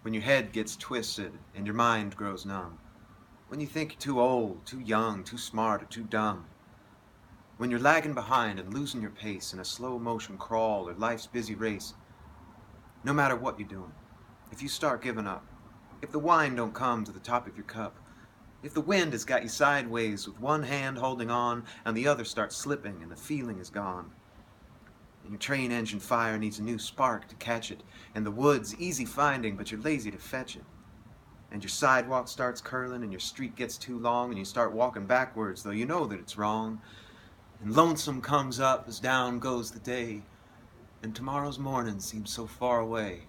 when your head gets twisted and your mind grows numb, when you think you're too old, too young, too smart, or too dumb, when you're lagging behind and losing your pace in a slow motion crawl or life's busy race, no matter what you're doing, if you start giving up, if the wine don't come to the top of your cup, if the wind has got you sideways with one hand holding on and the other starts slipping and the feeling is gone, and your train engine fire needs a new spark to catch it, and the wood's easy finding but you're lazy to fetch it, and your sidewalk starts curling and your street gets too long and you start walking backwards though you know that it's wrong, and lonesome comes up as down goes the day, and tomorrow's morning seems so far away,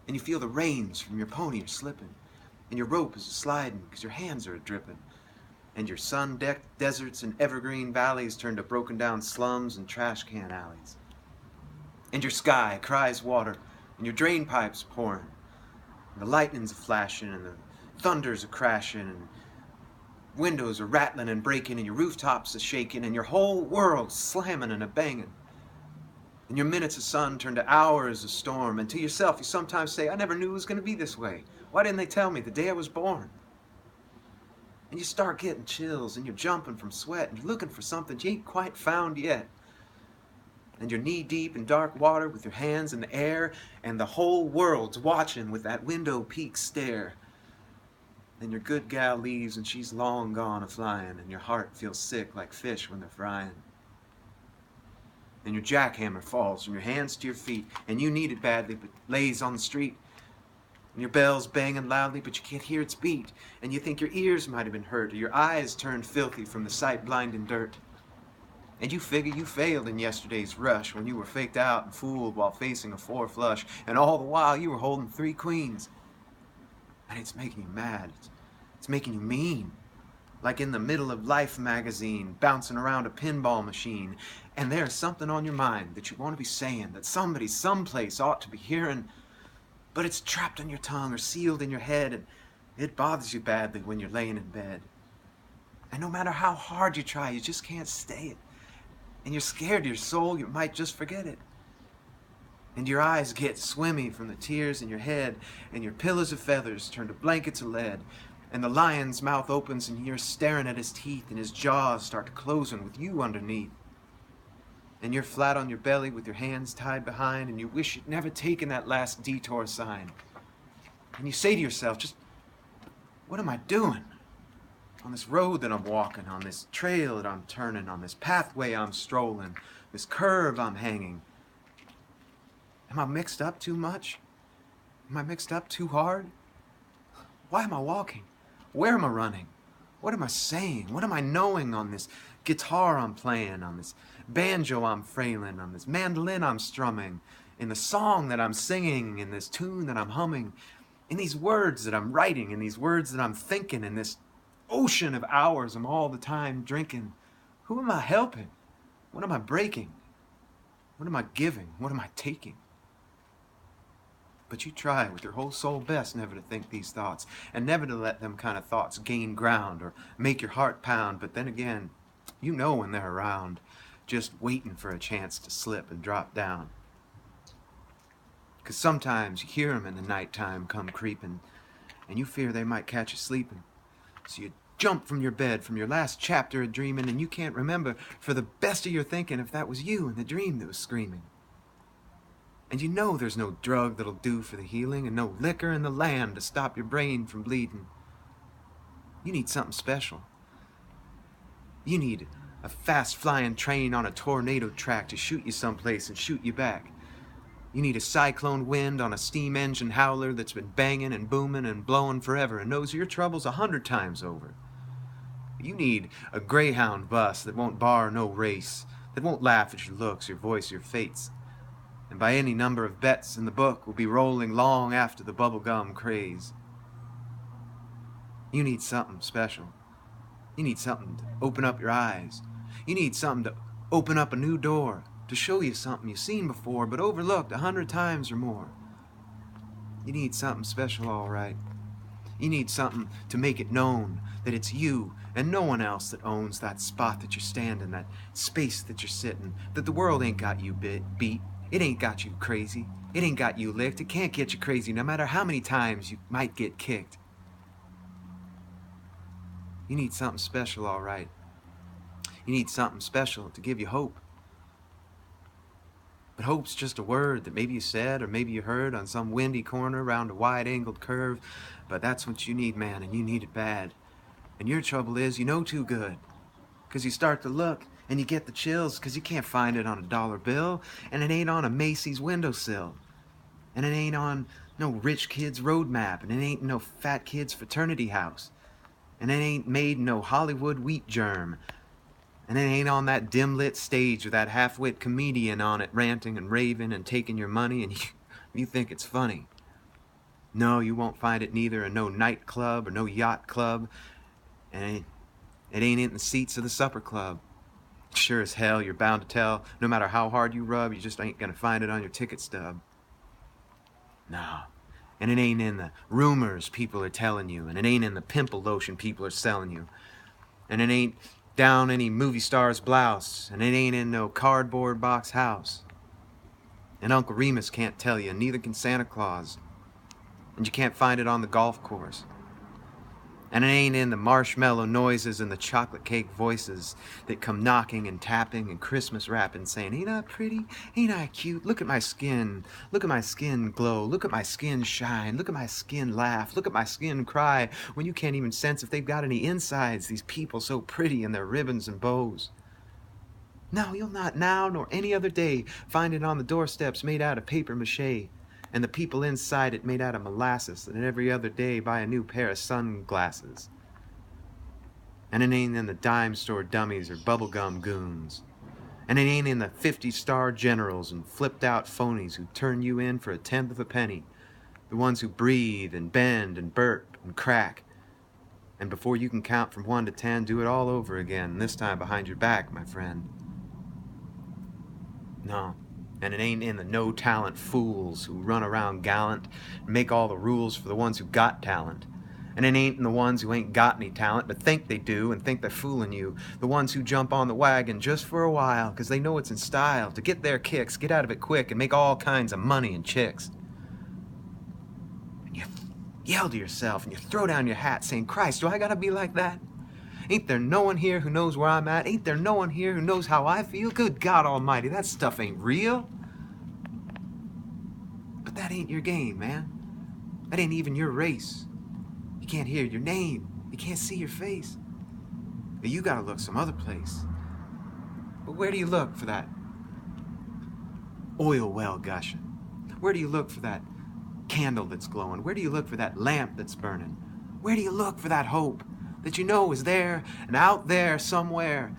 and you feel the reins from your pony are slipping, and your rope is sliding because your hands are dripping, and your sun-decked deserts and evergreen valleys turn to broken down slums and trash can alleys, and your sky cries water and your drain pipes pouring, and the lightning's flashing and the thunders are crashing and windows are rattling and breaking and your rooftops are shaking and your whole world's slamming and a-banging, and your minutes of sun turn to hours of storm, and to yourself you sometimes say, I never knew it was going to be this way. Why didn't they tell me the day I was born? And you start getting chills and you're jumping from sweat and you're looking for something you ain't quite found yet. And you're knee deep in dark water with your hands in the air and the whole world's watching with that window peak stare. And your good gal leaves and she's long gone a-flying and your heart feels sick like fish when they're frying. And your jackhammer falls from your hands to your feet and you need it badly but lays on the street. And your bell's banging loudly, but you can't hear its beat. And you think your ears might have been hurt, or your eyes turned filthy from the sight-blinding dirt. And you figure you failed in yesterday's rush when you were faked out and fooled while facing a 4 flush. And all the while you were holding 3 queens. And it's making you mad. It's making you mean. Like in the Middle of Life magazine, bouncing around a pinball machine. And there's something on your mind that you want to be saying, that somebody someplace ought to be hearing. But it's trapped on your tongue or sealed in your head, and it bothers you badly when you're laying in bed. And no matter how hard you try, you just can't stay it. And you're scared to your soul you might just forget it. And your eyes get swimmy from the tears in your head, and your pillows of feathers turn to blankets of lead, and the lion's mouth opens and you're staring at his teeth, and his jaws start closing with you underneath. And you're flat on your belly with your hands tied behind, and you wish you'd never taken that last detour sign. And you say to yourself, just, what am I doing? On this road that I'm walking, on this trail that I'm turning, on this pathway I'm strolling, this curve I'm hanging. Am I mixed up too much? Am I mixed up too hard? Why am I walking? Where am I running? What am I saying? What am I knowing on this guitar I'm playing, on this banjo I'm frailing, on this mandolin I'm strumming, in the song that I'm singing, in this tune that I'm humming, in these words that I'm writing, in these words that I'm thinking, in this ocean of hours I'm all the time drinking? Who am I helping? What am I breaking? What am I giving? What am I taking? But you try with your whole soul best never to think these thoughts, and never to let them kind of thoughts gain ground or make your heart pound. But then again, you know when they're around, just waiting for a chance to slip and drop down. 'Cause sometimes you hear them in the nighttime come creeping, and you fear they might catch you sleeping. So you jump from your bed, from your last chapter of dreaming, and you can't remember for the best of your thinking if that was you in the dream that was screaming. And you know there's no drug that'll do for the healing, and no liquor in the land to stop your brain from bleeding. You need something special. You need a fast-flying train on a tornado track to shoot you someplace and shoot you back. You need a cyclone wind on a steam engine howler that's been banging and booming and blowing forever and knows your troubles 100 times over. You need a Greyhound bus that won't bar no race, that won't laugh at your looks, your voice, your fates, and by any number of bets in the book will be rolling long after the bubblegum craze. You need something special. You need something to open up your eyes. You need something to open up a new door, to show you something you've seen before but overlooked 100 times or more. You need something special, all right. You need something to make it known that it's you and no one else that owns that spot that you're standing, that space that you're sitting, that the world ain't got you beat. It ain't got you crazy. It ain't got you licked. It can't get you crazy no matter how many times you might get kicked. You need something special, all right. You need something special to give you hope. But hope's just a word that maybe you said or maybe you heard on some windy corner around a wide-angled curve. But that's what you need, man, and you need it bad. And your trouble is you know too good. Because you start to look and you get the chills because you can't find it on a dollar bill. And it ain't on a Macy's windowsill. And it ain't on no rich kid's road map. And it ain't no fat kid's fraternity house. And it ain't made no Hollywood wheat germ. And it ain't on that dim-lit stage with that half-wit comedian on it ranting and raving and taking your money and you think it's funny. No, you won't find it neither in no nightclub or no yacht club. And it ain't in the seats of the supper club. Sure as hell, you're bound to tell, no matter how hard you rub, you just ain't gonna find it on your ticket stub. No. And it ain't in the rumors people are telling you, and it ain't in the pimple lotion people are selling you. And it ain't down any movie star's blouse, and it ain't in no cardboard box house. And Uncle Remus can't tell you, neither can Santa Claus. And you can't find it on the golf course. And it ain't in the marshmallow noises and the chocolate cake voices that come knocking and tapping and Christmas rapping saying, ain't I pretty? Ain't I cute? Look at my skin. Look at my skin glow. Look at my skin shine. Look at my skin laugh. Look at my skin cry when you can't even sense if they've got any insides, these people so pretty in their ribbons and bows. No, you'll not now nor any other day find it on the doorsteps made out of paper mache. And the people inside it made out of molasses, and every other day buy a new pair of sunglasses. And it ain't in the dime store dummies or bubblegum goons. And it ain't in the 50-star generals and flipped-out phonies who turn you in for a tenth of a penny. The ones who breathe and bend and burp and crack. And before you can count from 1 to 10, do it all over again, this time behind your back, my friend. No. And it ain't in the no-talent fools who run around gallant and make all the rules for the ones who got talent. And it ain't in the ones who ain't got any talent but think they do and think they're fooling you. The ones who jump on the wagon just for a while because they know it's in style to get their kicks, get out of it quick, and make all kinds of money and chicks. And you yell to yourself and you throw down your hat saying, Christ, do I gotta be like that? Ain't there no one here who knows where I'm at? Ain't there no one here who knows how I feel? Good God Almighty, that stuff ain't real. But that ain't your game, man. That ain't even your race. You can't hear your name. You can't see your face. But you gotta look some other place. But where do you look for that oil well gushing? Where do you look for that candle that's glowing? Where do you look for that lamp that's burning? Where do you look for that hope that you know is there and out there somewhere?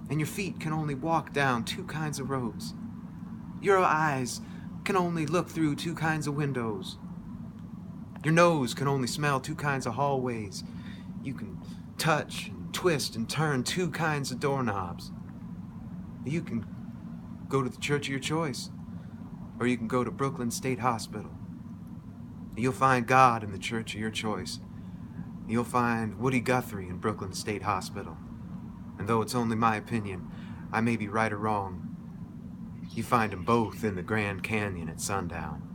And your feet can only walk down 2 kinds of roads. Your eyes can only look through 2 kinds of windows. Your nose can only smell 2 kinds of hallways. You can touch and twist and turn 2 kinds of doorknobs. You can go to the church of your choice, or you can go to Brooklyn State Hospital. You'll find God in the church of your choice. You'll find Woody Guthrie in Brooklyn State Hospital. And though it's only my opinion, I may be right or wrong, you find them both in the Grand Canyon at sundown.